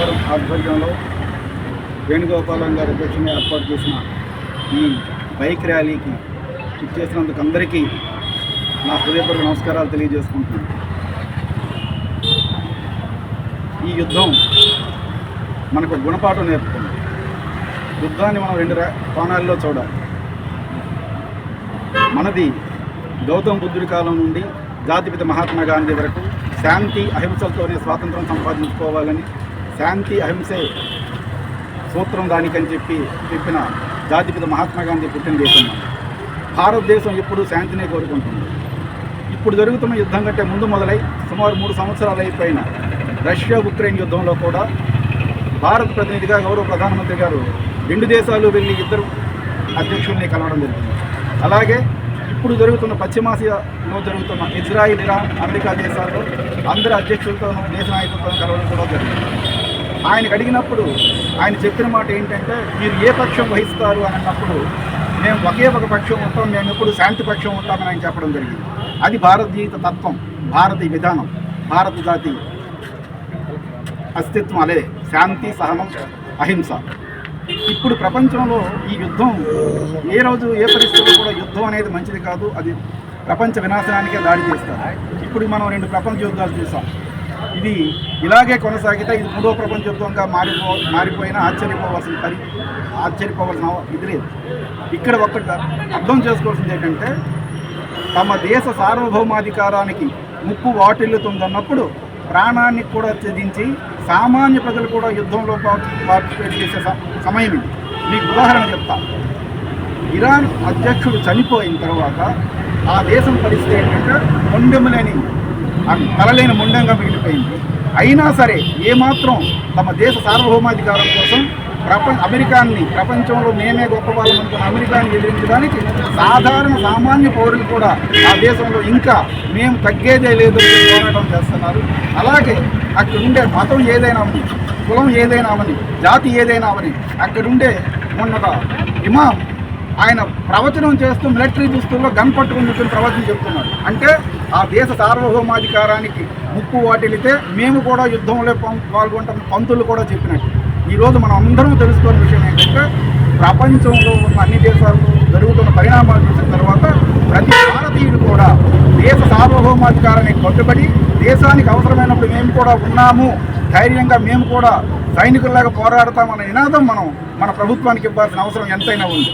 గారి ఆధ్వర్యంలో వేణుగోపాలం గారి అధ్యక్షుని ఏర్పాటు చేసిన ఈ బైక్ ర్యాలీకి ఇచ్చేసినందుకు అందరికీ నా హృదయపూర్వక నమస్కారాలు తెలియజేసుకుంటున్నాను. ఈ యుద్ధం మనకు గుణపాఠం నేర్పుతుంది. యుద్ధాన్ని మనం రెండు కోణాల్లో చూడాలి. మనది గౌతమ బుద్ధుడి కాలం నుండి జాతిపిత మహాత్మా గాంధీ వరకు శాంతి అహింసలతోనే స్వాతంత్రం సంపాదించుకోవాలని, శాంతి అహింసే సూత్రం దానికని చెప్పిన జాతిపిత మహాత్మా గాంధీ పుట్టిన దేశం. భారతదేశం ఎప్పుడూ శాంతినే కోరుకుంటుంది. ఇప్పుడు జరుగుతున్న యుద్ధం కంటే ముందు మొదలై సుమారు 3 సంవత్సరాలు అయిపోయిన రష్యా ఉక్రెయిన్ యుద్ధంలో కూడా భారత ప్రతినిధిగా గౌరవ ప్రధానమంత్రి గారు 2 దేశాలు వెళ్ళి ఇద్దరు అధ్యక్షుల్ని కలవడం జరిగింది. అలాగే ఇప్పుడు జరుగుతున్న పశ్చిమాసియాలో జరుగుతున్న ఇజ్రాయిల్, ఇరాన్, అమెరికా దేశాల్లో అందరి అధ్యక్షులతోనూ దేశ నాయకులతోనూ కలవడం కూడా జరిగింది. ఆయనకు అడిగినప్పుడు ఆయన చెప్పిన మాట ఏంటంటే, మీరు ఏ పక్షం వహిస్తారు అని అన్నప్పుడు మేము ఒకే ఒక పక్షం ఉంటాం, మేము ఎప్పుడు శాంతి పక్షం ఉంటామని ఆయన చెప్పడం జరిగింది. అది భారతీయ తత్వం, భారతీయ విధానం, భారత జాతి అస్తిత్వం. అదే శాంతి, సహనం, అహింస. ఇప్పుడు ప్రపంచంలో ఈ యుద్ధం ఏ రోజు ఏ పరిస్థితుల్లో కూడా యుద్ధం అనేది మంచిది కాదు. అది ప్రపంచ వినాశనానికే దాడి చేస్తారు. ఇప్పుడు మనం 2 ప్రపంచ యుద్ధాలు చూసాం. ఇది ఇలాగే కొనసాగితే ఇది 3వ ప్రపంచ యుద్ధంగా మారిపోయినా ఆశ్చర్యపోవాల్సిన ఇది లేదు. ఇక్కడ ఒక్కటి అర్థం చేసుకోవాల్సింది ఏంటంటే, తమ దేశ సార్వభౌమాధికారానికి ముప్పు వాటిల్లుతుందన్నప్పుడు ప్రాణాన్ని కూడా త్యజించి సామాన్య ప్రజలు కూడా యుద్ధంలో పార్టిసిపేట్ చేసే సమయం ఇది. మీకు ఉదాహరణ చెప్తా. ఇరాన్ అధ్యక్షుడు చనిపోయిన తర్వాత ఆ దేశం పరిస్థితి ఏంటంటే మొండెములేని తలలేని మొండంగా మిగిలిపోయింది. అయినా సరే ఏమాత్రం తమ దేశ సార్వభౌమాధికారం కోసం అమెరికాని, ప్రపంచంలో మేమే గొప్ప వాళ్ళం అనుకున్న అమెరికాని ఎదిరించడానికి సాధారణ సామాన్య పౌరులు కూడా ఆ దేశంలో ఇంకా మేము తగ్గేదే లేదు పోరాటం చేస్తున్నారు. అలాగే అక్కడుండే మతం ఏదైనా అవని, కులం ఏదైనా అవని, జాతి ఏదైనా అవని, అక్కడుండే మొన్నట ఇమాం ఆయన ప్రవచనం చేస్తూ మిలిటరీ దుస్తుల్లో గన్ పట్టుకుని కూర్చొని ప్రవచనం చెప్తున్నాడు. అంటే ఆ దేశ సార్వభౌమాధికారానికి ముప్పు వాటిల్లితే మేము కూడా యుద్ధంలో పాల్గొంటాం పంతులు కూడా చెప్పినట్టు. ఈరోజు మనం అందరం తెలుసుకోని విషయం ఏంటంటే, ప్రపంచంలో ఉన్న అన్ని దేశాల్లో జరుగుతున్న పరిణామాలు చూసిన తర్వాత ప్రతి భారతీయుడు కూడా దేశ సార్వభౌమాధికారానికి కట్టుబడి దేశానికి అవసరమైనప్పుడు మేము కూడా ఉన్నాము, ధైర్యంగా మేము కూడా సైనికుల్లాగా పోరాడతామన్న నినాదం మనం మన ప్రభుత్వానికి ఇవ్వాల్సిన అవసరం ఎంతైనా ఉంది.